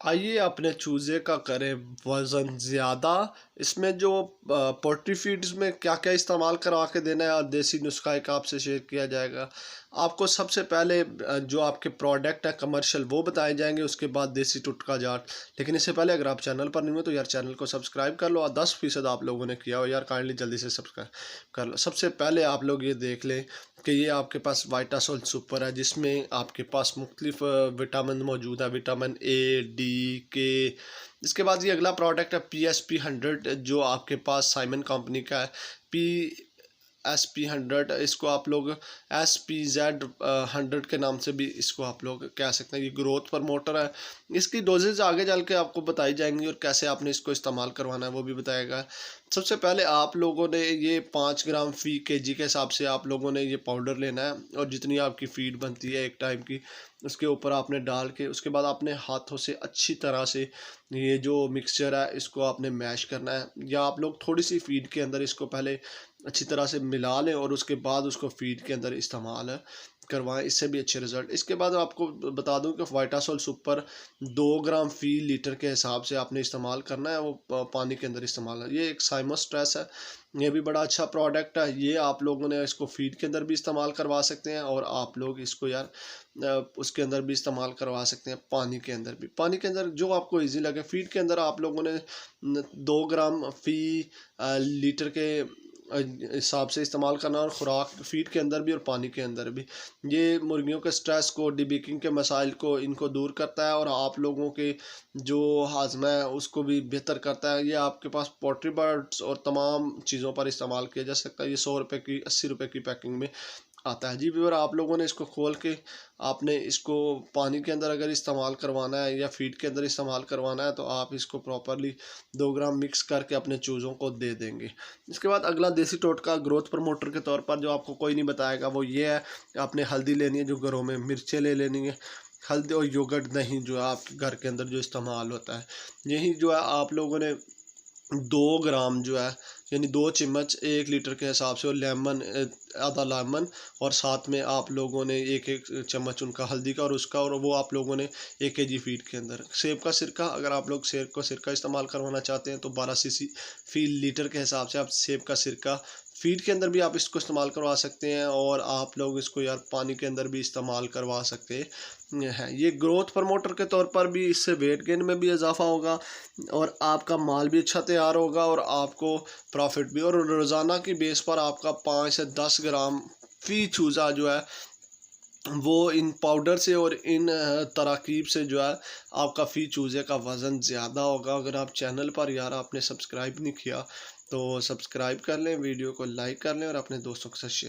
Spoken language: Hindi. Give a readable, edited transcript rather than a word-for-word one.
आइए अपने चूज़े का करें वज़न ज़्यादा। इसमें जो पोल्ट्री फीड्स में क्या-क्या इस्तेमाल करवा के देना है और देसी नुस्ख़ा एक आपसे शेयर किया जाएगा। आपको सबसे पहले जो आपके प्रोडक्ट है कमर्शियल वो बताए जाएँगे, उसके बाद देसी टुटका जाट। लेकिन इससे पहले अगर आप चैनल पर नहीं हो तो यार चैनल को सब्सक्राइब कर लो, और 10% आप लोगों ने किया हो यार काइंडली जल्दी से सब्सक्राइब कर लो। सबसे पहले आप लोग ये देख लें कि ये आपके पास वाइटासोल सुपर है, जिसमें आपके पास मुख्तलिफ विटामिन मौजूद है, विटामिन ए, डी, के। इसके बाद ये अगला प्रोडक्ट है PSP 100, जो आपके पास साइमन कंपनी का है। PSP 100 इसको आप लोग SPZ 100 के नाम से भी इसको आप लोग कह सकते हैं। ये ग्रोथ प्रमोटर है। इसकी डोजेज आगे चल के आपको बताई जाएंगी और कैसे आपने इसको इस्तेमाल करवाना है वो भी बताएगा। सबसे पहले आप लोगों ने ये 5 ग्राम फी केजी के हिसाब से आप लोगों ने ये पाउडर लेना है, और जितनी आपकी फीड बनती है एक टाइम की उसके ऊपर आपने डाल के उसके बाद आपने हाथों से अच्छी तरह से ये जो मिक्सचर है इसको आपने मैश करना है, या आप लोग थोड़ी सी फीड के अंदर इसको पहले अच्छी तरह से मिला लें और उसके बाद उसको फीड के अंदर इस्तेमाल करवाएं, इससे भी अच्छे रिजल्ट। इसके बाद आपको बता दूं कि वाइटासोल सुपर 2 ग्राम फी लीटर के हिसाब से आपने इस्तेमाल करना है, वो पानी के अंदर इस्तेमाल है। ये एक साइमोस्ट्रेस है, ये भी बड़ा अच्छा प्रोडक्ट है। ये आप लोगों ने इसको फीड के अंदर भी इस्तेमाल करवा सकते हैं, और आप लोग इसको यार उसके अंदर भी इस्तेमाल करवा सकते हैं, पानी के अंदर भी। पानी के अंदर जो आपको इजी लगे। फीड के अंदर आप लोगों ने 2 ग्राम फी लीटर के हिसाब से इस्तेमाल करना, और ख़ुराक फीड के अंदर भी और पानी के अंदर भी। ये मुर्गियों के स्ट्रेस को, डिबेकिंग के मसाइल को इनको दूर करता है, और आप लोगों के जो हाजमा है उसको भी बेहतर करता है। ये आपके पास पोल्ट्री बर्ड्स और तमाम चीज़ों पर इस्तेमाल किया जा सकता है। ये 100 रुपये की 80 रुपये की पैकिंग में आता है जी व्यूअर। आप लोगों ने इसको खोल के आपने इसको पानी के अंदर अगर इस्तेमाल करवाना है या फीड के अंदर इस्तेमाल करवाना है तो आप इसको प्रॉपरली 2 ग्राम मिक्स करके अपने चूज़ों को दे देंगे। इसके बाद अगला देसी टोटका ग्रोथ प्रमोटर के तौर पर जो आपको कोई नहीं बताएगा वो ये है, आपने हल्दी लेनी है, जो घरों में मिर्चें ले लेनी है, हल्दी और योगर्ट दही जो है आपके घर के अंदर जो इस्तेमाल होता है। यही जो है आप लोगों ने 2 ग्राम जो है यानी 2 चम्मच 1 लीटर के हिसाब से, और लेमन आधा लेमन, और साथ में आप लोगों ने 1-1 चम्मच उनका हल्दी का और उसका, और वो आप लोगों ने 1 केजी फीड के अंदर। सेब का सिरका, अगर आप लोग सेब का सिरका इस्तेमाल करवाना चाहते हैं तो 12 सीसी फी लीटर के हिसाब से आप सेब का सिरका फीड के अंदर भी आप इसको इस्तेमाल करवा सकते हैं, और आप लोग इसको यार पानी के अंदर भी इस्तेमाल करवा सकते हैं। ये ग्रोथ प्रमोटर के तौर पर भी, इससे वेट गेन में भी इजाफा होगा, और आपका माल भी अच्छा तैयार होगा, और आपको प्रॉफिट भी। और रोज़ाना की बेस पर आपका 5 से 10 ग्राम फी चूज़ा जो है वो इन पाउडर से और इन तराकीब से जो है आपका फ़ी चूज़े का वज़न ज़्यादा होगा। अगर आप चैनल पर यार आपने सब्सक्राइब नहीं किया तो सब्सक्राइब कर लें, वीडियो को लाइक कर लें और अपने दोस्तों के साथ शेयर